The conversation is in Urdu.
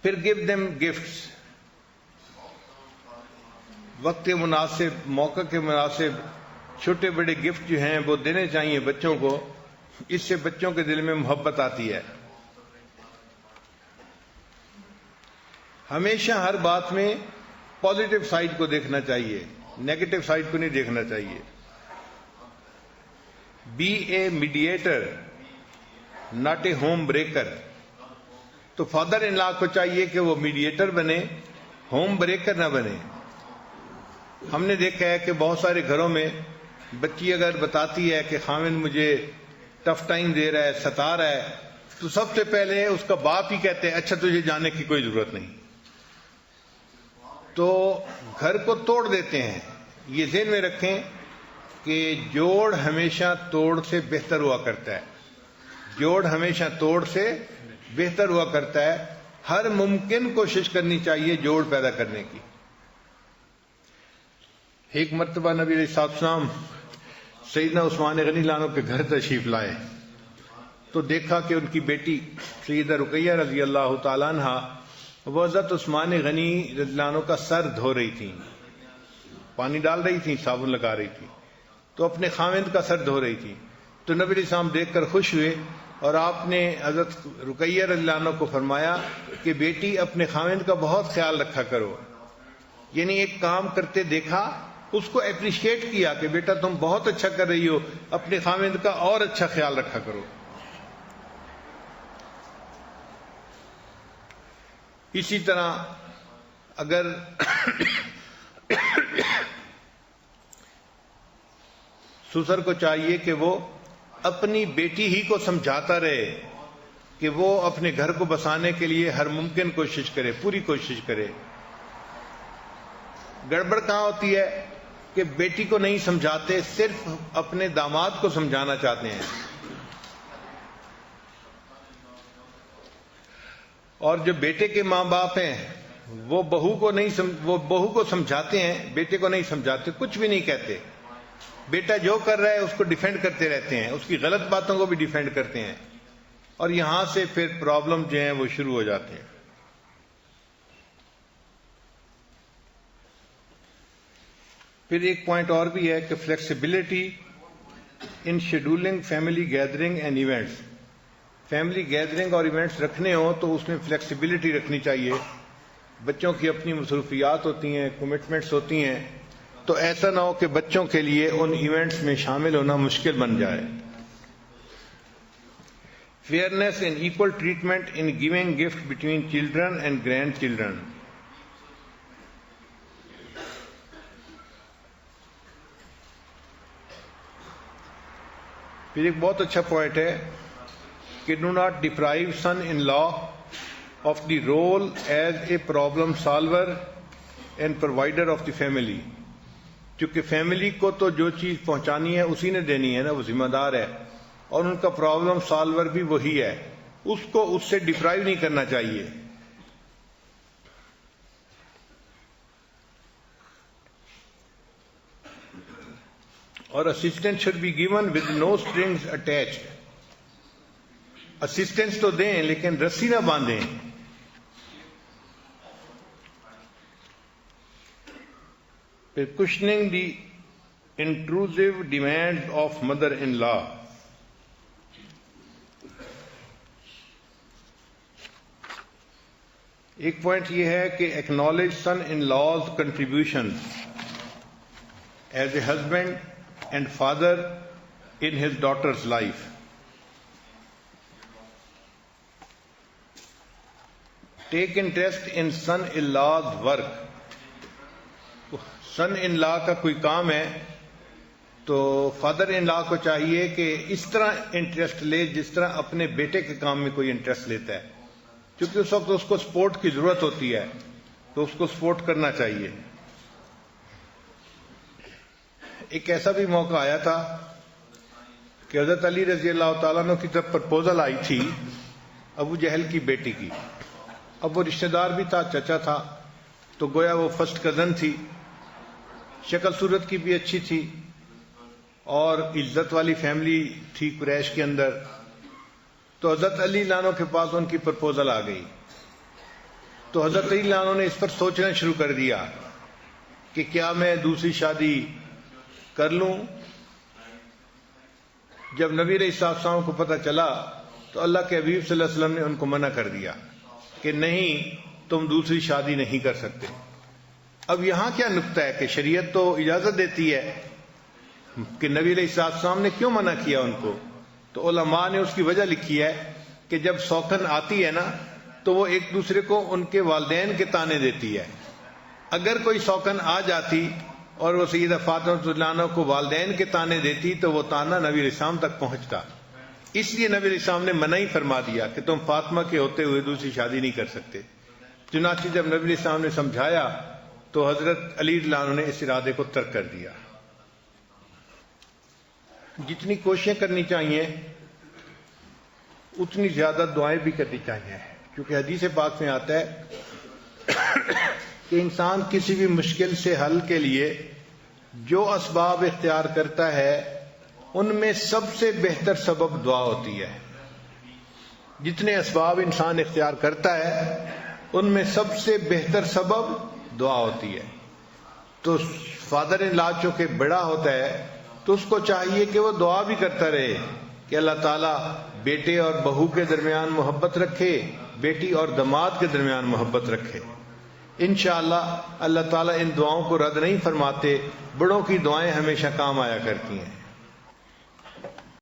پھر give them gifts. وقت کے مناسب، موقع کے مناسب چھوٹے بڑے گفٹ جو ہیں وہ دینے چاہیے بچوں کو. اس سے بچوں کے دل میں محبت آتی ہے. ہمیشہ ہر بات میں پازیٹو سائڈ کو دیکھنا چاہیے، نیگیٹو سائڈ کو نہیں دیکھنا چاہیے. Be a mediator not a home breaker. تو فادر ان لا کو چاہیے کہ وہ میڈیٹر بنے، ہوم بریکر نہ بنے. ہم نے دیکھا ہے کہ بہت سارے گھروں میں بچی اگر بتاتی ہے کہ خاوند مجھے ٹف ٹائم دے رہا ہے، ستا رہا ہے، تو سب سے پہلے اس کا باپ ہی کہتے ہیں اچھا تجھے جانے کی کوئی ضرورت نہیں. تو گھر کو توڑ دیتے ہیں. یہ ذہن میں رکھیں کہ جوڑ ہمیشہ توڑ سے بہتر ہوا کرتا ہے. جوڑ ہمیشہ توڑ سے بہتر ہوا کرتا ہے. ہر ممکن کوشش کرنی چاہیے جوڑ پیدا کرنے کی. ایک مرتبہ نبی علیہ السلام سیدنا عثمان غنی لانو کے گھر تشریف لائے تو دیکھا کہ ان کی بیٹی سیدہ رقیہ رضی اللہ تعالیٰ عنہ وہ حضرت عثمان غنی رضی اللہ عنہ کا سر دھو رہی تھی، پانی ڈال رہی تھی، صابن لگا رہی تھی، تو اپنے خاوند کا سر دھو رہی تھی. تو نبی علیہ السلام دیکھ کر خوش ہوئے اور آپ نے حضرت رقیہ رضی اللہ عنہ کو فرمایا کہ بیٹی اپنے خاوند کا بہت خیال رکھا کرو. یعنی ایک کام کرتے دیکھا، اس کو اپریشیٹ کیا کہ بیٹا تم بہت اچھا کر رہی ہو، اپنے خاوند کا اور اچھا خیال رکھا کرو. اسی طرح اگر سسر کو چاہیے کہ وہ اپنی بیٹی ہی کو سمجھاتا رہے کہ وہ اپنے گھر کو بسانے کے لیے ہر ممکن کوشش کرے، پوری کوشش کرے. گڑبڑ کہاں ہوتی ہے کہ بیٹی کو نہیں سمجھاتے، صرف اپنے داماد کو سمجھانا چاہتے ہیں. اور جو بیٹے کے ماں باپ ہیں وہ بہو کو سمجھاتے ہیں، بیٹے کو نہیں سمجھاتے، کچھ بھی نہیں کہتے. بیٹا جو کر رہا ہے اس کو ڈیفینڈ کرتے رہتے ہیں، اس کی غلط باتوں کو بھی ڈیفینڈ کرتے ہیں، اور یہاں سے پھر پرابلم جو ہیں وہ شروع ہو جاتے ہیں. پھر ایک پوائنٹ اور بھی ہے کہ flexibility in scheduling family gathering and events. Family gathering اور ایونٹس رکھنے ہوں تو اس میں فلیکسیبلٹی رکھنی چاہیے. بچوں کی اپنی مصروفیات ہوتی ہیں، کمٹمنٹس ہوتی ہیں، تو ایسا نہ ہو کہ بچوں کے لیے ان ایونٹس میں شامل ہونا مشکل بن جائے. Fairness and equal treatment in giving gift between children and grandchildren. پھر ایک بہت اچھا پوائنٹ ہے کہ do not deprive son in law of the role as a problem solver and provider of the family. چونکہ فیملی کو تو جو چیز پہنچانی ہے اسی نے دینی ہے نا، وہ ذمہ دار ہے، اور ان کا پرابلم سالور بھی وہی ہے. اس کو اس سے ڈپرائیو نہیں کرنا چاہیے. اور assistant should be given with no strings attached. Assistance تو دیں لیکن رسی نہ باندھیں. پھر cushioning the intrusive demand of mother in law. ایک پوائنٹ یہ ہے کہ acknowledge son in law's contribution as a husband and father in his daughter's life. Take interest in son in law's work. Son in law کا کوئی کام ہے تو فادر ان لا کو چاہیے کہ اس طرح انٹرسٹ لے جس طرح اپنے بیٹے کے کام میں کوئی انٹرسٹ لیتا ہے. کیونکہ اس وقت اس کو سپورٹ کی ضرورت ہوتی ہے تو اس کو سپورٹ کرنا چاہیے. ایک ایسا بھی موقع آیا تھا کہ حضرت علی رضی اللہ تعالیٰ عنہ کی طرف پرپوزل آئی تھی ابو جہل کی بیٹی کی. اب وہ رشتہ دار بھی تھا، چچا تھا، تو گویا وہ فرسٹ کزن تھی، شکل صورت کی بھی اچھی تھی اور عزت والی فیملی تھی قریش کے اندر. تو حضرت علی لانو کے پاس ان کی پرپوزل آ گئی. تو حضرت علی رضی اللہ عنہ نے اس پر سوچنا شروع کر دیا کہ کیا میں دوسری شادی کر لوں. جب نبی علیہ السلام کو پتہ چلا تو اللہ کے حبیب صلی اللہ علیہ وسلم نے ان کو منع کر دیا کہ نہیں، تم دوسری شادی نہیں کر سکتے. اب یہاں کیا نکتہ ہے کہ شریعت تو اجازت دیتی ہے کہ نبی علیہ السلام نے کیوں منع کیا ان کو؟ تو علماء نے اس کی وجہ لکھی ہے کہ جب سوکھن آتی ہے نا تو وہ ایک دوسرے کو ان کے والدین کے تانے دیتی ہے. اگر کوئی سوکھن آ جاتی اور وہ سیدہ فاطمہ رضی اللہ عنہا کو والدین کے تانے دیتی تو وہ تانا نبی علیہ السلام تک پہنچتا. اس لیے نبی علیہ السلام نے منع ہی فرما دیا کہ تم فاطمہ کے ہوتے ہوئے دوسری شادی نہیں کر سکتے. چنانچہ جب نبی علیہ السلام نے سمجھایا تو حضرت علی رضی اللہ عنہ نے اس ارادے کو ترک کر دیا. جتنی کوششیں کرنی چاہیے اتنی زیادہ دعائیں بھی کرنی چاہیے، کیونکہ حدیث پاک میں آتا ہے کہ انسان کسی بھی مشکل سے حل کے لیے جو اسباب اختیار کرتا ہے ان میں سب سے بہتر سبب دعا ہوتی ہے. جتنے اسباب انسان اختیار کرتا ہے ان میں سب سے بہتر سبب دعا ہوتی ہے. تو فادر ان لا چونکہ بڑا ہوتا ہے تو اس کو چاہیے کہ وہ دعا بھی کرتا رہے کہ اللہ تعالیٰ بیٹے اور بہو کے درمیان محبت رکھے، بیٹی اور داماد کے درمیان محبت رکھے. انشاءاللہ اللہ تعالیٰ ان دعاؤں کو رد نہیں فرماتے. بڑوں کی دعائیں ہمیشہ کام آیا کرتی ہیں.